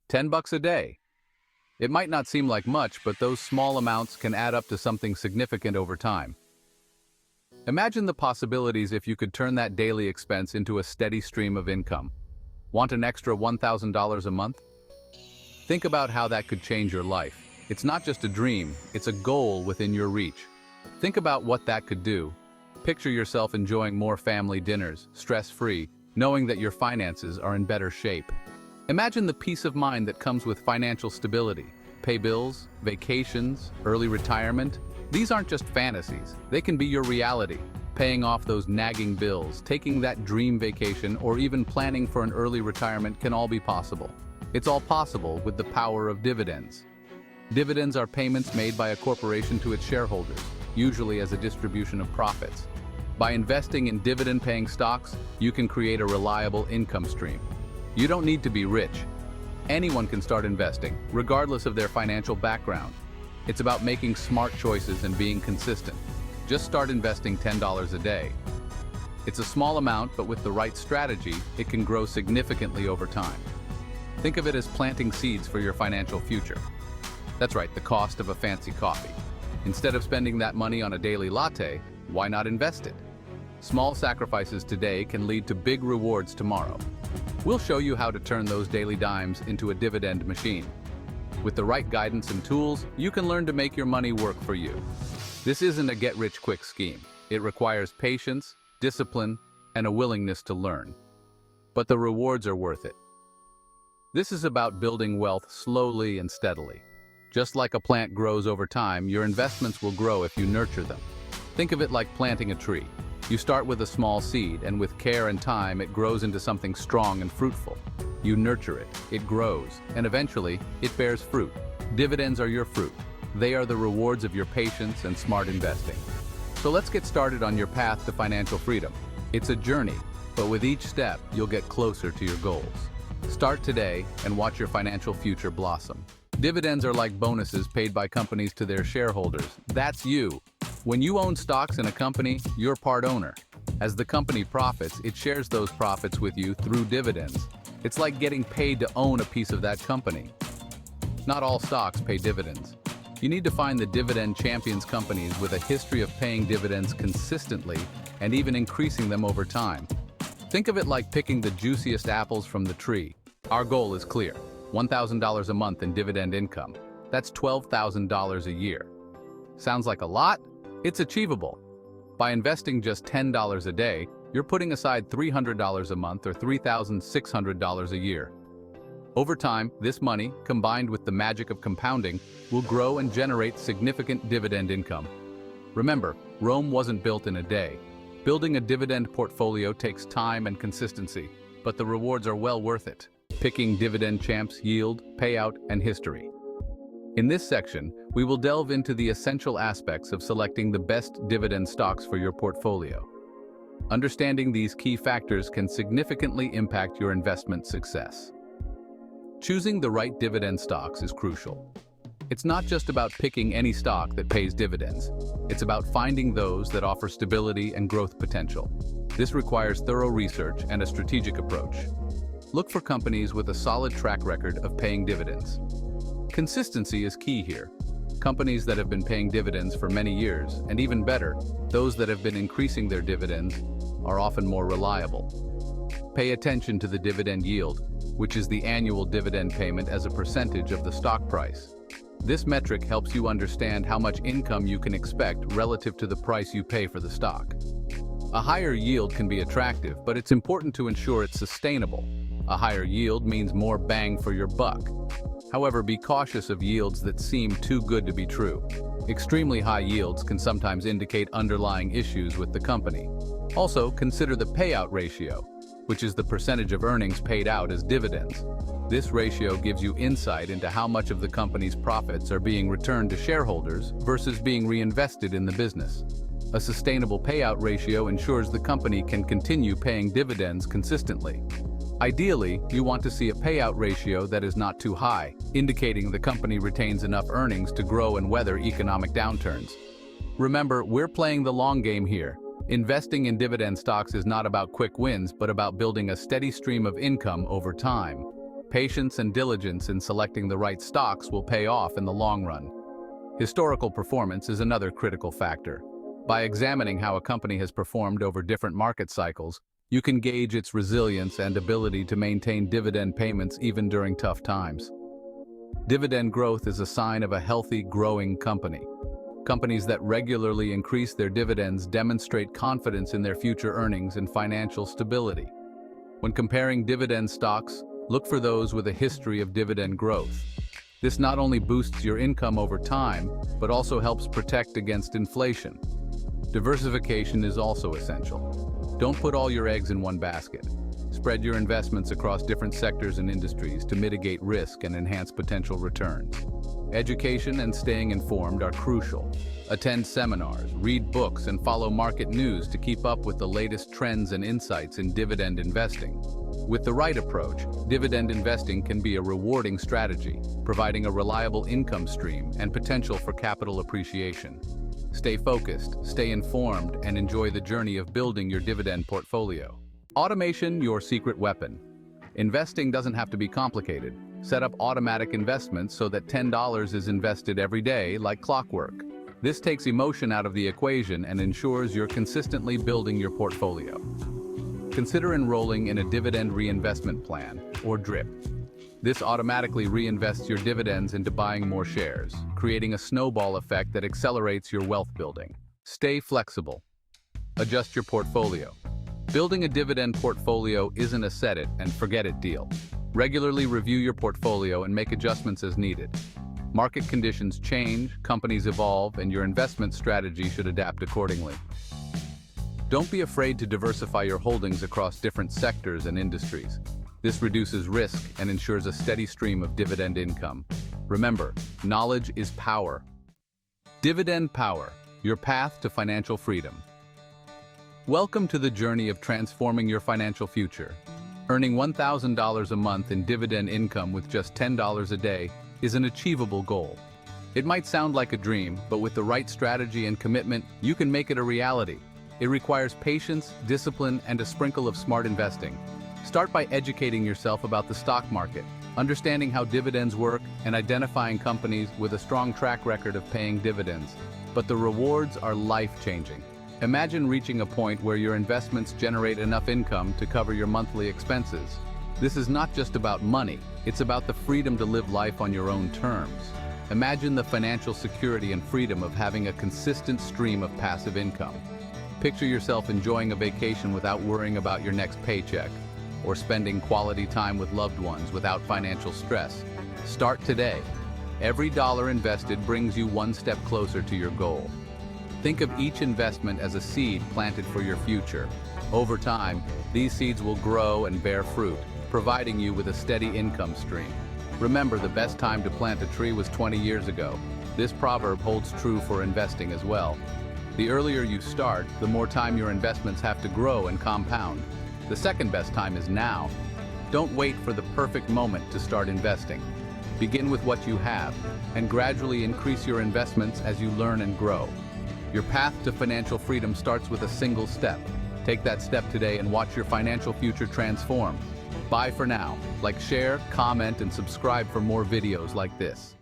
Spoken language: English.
$10 a day. It might not seem like much, but those small amounts can add up to something significant over time. Imagine the possibilities if you could turn that daily expense into a steady stream of income. Want an extra $1,000 a month? Think about how that could change your life. It's not just a dream, it's a goal within your reach. Think about what that could do. Picture yourself enjoying more family dinners, stress-free, knowing that your finances are in better shape. Imagine the peace of mind that comes with financial stability. Pay bills, vacations, early retirement. These aren't just fantasies. They can be your reality. Paying off those nagging bills, taking that dream vacation, or even planning for an early retirement can all be possible. It's all possible with the power of dividends. Dividends are payments made by a corporation to its shareholders, usually as a distribution of profits. By investing in dividend-paying stocks, you can create a reliable income stream. You don't need to be rich. Anyone can start investing, regardless of their financial background. It's about making smart choices and being consistent. Just start investing $10 a day. It's a small amount, but with the right strategy, it can grow significantly over time. Think of it as planting seeds for your financial future. That's right, the cost of a fancy coffee. Instead of spending that money on a daily latte, why not invest it? Small sacrifices today can lead to big rewards tomorrow. We'll show you how to turn those daily dimes into a dividend machine. With the right guidance and tools, you can learn to make your money work for you. This isn't a get-rich-quick scheme. It requires patience, discipline, and a willingness to learn. But the rewards are worth it. This is about building wealth slowly and steadily. Just like a plant grows over time, your investments will grow if you nurture them. Think of it like planting a tree. You start with a small seed, and with care and time, it grows into something strong and fruitful. You nurture it, it grows, and eventually, it bears fruit. Dividends are your fruit. They are the rewards of your patience and smart investing. So let's get started on your path to financial freedom. It's a journey, but with each step, you'll get closer to your goals. Start today and watch your financial future blossom. Dividends are like bonuses paid by companies to their shareholders. That's you. When you own stocks in a company, you're part owner. As the company profits, it shares those profits with you through dividends. It's like getting paid to own a piece of that company. Not all stocks pay dividends. You need to find the dividend champions companies with a history of paying dividends consistently and even increasing them over time. Think of it like picking the juiciest apples from the tree. Our goal is clear: $1,000 a month in dividend income. That's $12,000 a year. Sounds like a lot? It's achievable. By investing just $10 a day, you're putting aside $300 a month or $3,600 a year. Over time, this money, combined with the magic of compounding, will grow and generate significant dividend income. Remember, Rome wasn't built in a day. Building a dividend portfolio takes time and consistency, but the rewards are well worth it. Picking dividend champs, yield, payout, and history. In this section, we will delve into the essential aspects of selecting the best dividend stocks for your portfolio. Understanding these key factors can significantly impact your investment success. Choosing the right dividend stocks is crucial. It's not just about picking any stock that pays dividends. It's about finding those that offer stability and growth potential. This requires thorough research and a strategic approach. Look for companies with a solid track record of paying dividends. Consistency is key here. Companies that have been paying dividends for many years, and even better, those that have been increasing their dividends, are often more reliable. Pay attention to the dividend yield, which is the annual dividend payment as a percentage of the stock price. This metric helps you understand how much income you can expect relative to the price you pay for the stock. A higher yield can be attractive, but it's important to ensure it's sustainable. A higher yield means more bang for your buck. However, be cautious of yields that seem too good to be true. Extremely high yields can sometimes indicate underlying issues with the company. Also, consider the payout ratio, which is the percentage of earnings paid out as dividends. This ratio gives you insight into how much of the company's profits are being returned to shareholders versus being reinvested in the business. A sustainable payout ratio ensures the company can continue paying dividends consistently. Ideally, you want to see a payout ratio that is not too high, indicating the company retains enough earnings to grow and weather economic downturns. Remember, we're playing the long game here. Investing in dividend stocks is not about quick wins, but about building a steady stream of income over time. Patience and diligence in selecting the right stocks will pay off in the long run. Historical performance is another critical factor. By examining how a company has performed over different market cycles, you can gauge its resilience and ability to maintain dividend payments even during tough times. Dividend growth is a sign of a healthy, growing company. Companies that regularly increase their dividends demonstrate confidence in their future earnings and financial stability. When comparing dividend stocks, look for those with a history of dividend growth. This not only boosts your income over time, but also helps protect against inflation. Diversification is also essential. Don't put all your eggs in one basket. Spread your investments across different sectors and industries to mitigate risk and enhance potential returns. Education and staying informed are crucial. Attend seminars, read books, and follow market news to keep up with the latest trends and insights in dividend investing. With the right approach, dividend investing can be a rewarding strategy, providing a reliable income stream and potential for capital appreciation. Stay focused, stay informed, and enjoy the journey of building your dividend portfolio. Automation, your secret weapon. Investing doesn't have to be complicated. Set up automatic investments so that $10 is invested every day like clockwork. This takes emotion out of the equation and ensures you're consistently building your portfolio. Consider enrolling in a dividend reinvestment plan, or DRIP. This automatically reinvests your dividends into buying more shares, creating a snowball effect that accelerates your wealth building. Stay flexible. Adjust your portfolio. Building a dividend portfolio isn't a set it and forget it deal. Regularly review your portfolio and make adjustments as needed. Market conditions change, companies evolve, and your investment strategy should adapt accordingly. Don't be afraid to diversify your holdings across different sectors and industries. This reduces risk and ensures a steady stream of dividend income. Remember, knowledge is power. Dividend Power, your path to financial freedom. Welcome to the journey of transforming your financial future. Earning $1,000 a month in dividend income with just $10 a day is an achievable goal. It might sound like a dream, but with the right strategy and commitment, you can make it a reality. It requires patience, discipline, and a sprinkle of smart investing. Start by educating yourself about the stock market, understanding how dividends work, and identifying companies with a strong track record of paying dividends. But the rewards are life-changing. Imagine reaching a point where your investments generate enough income to cover your monthly expenses. This is not just about money, it's about the freedom to live life on your own terms. Imagine the financial security and freedom of having a consistent stream of passive income. Picture yourself enjoying a vacation without worrying about your next paycheck, or spending quality time with loved ones without financial stress. Start today. Every dollar invested brings you one step closer to your goal. Think of each investment as a seed planted for your future. Over time, these seeds will grow and bear fruit, providing you with a steady income stream. Remember, the best time to plant a tree was 20 years ago. This proverb holds true for investing as well. The earlier you start, the more time your investments have to grow and compound. The second best time is now. Don't wait for the perfect moment to start investing. Begin with what you have, and gradually increase your investments as you learn and grow. Your path to financial freedom starts with a single step. Take that step today and watch your financial future transform. Bye for now. Like, share, comment, and subscribe for more videos like this.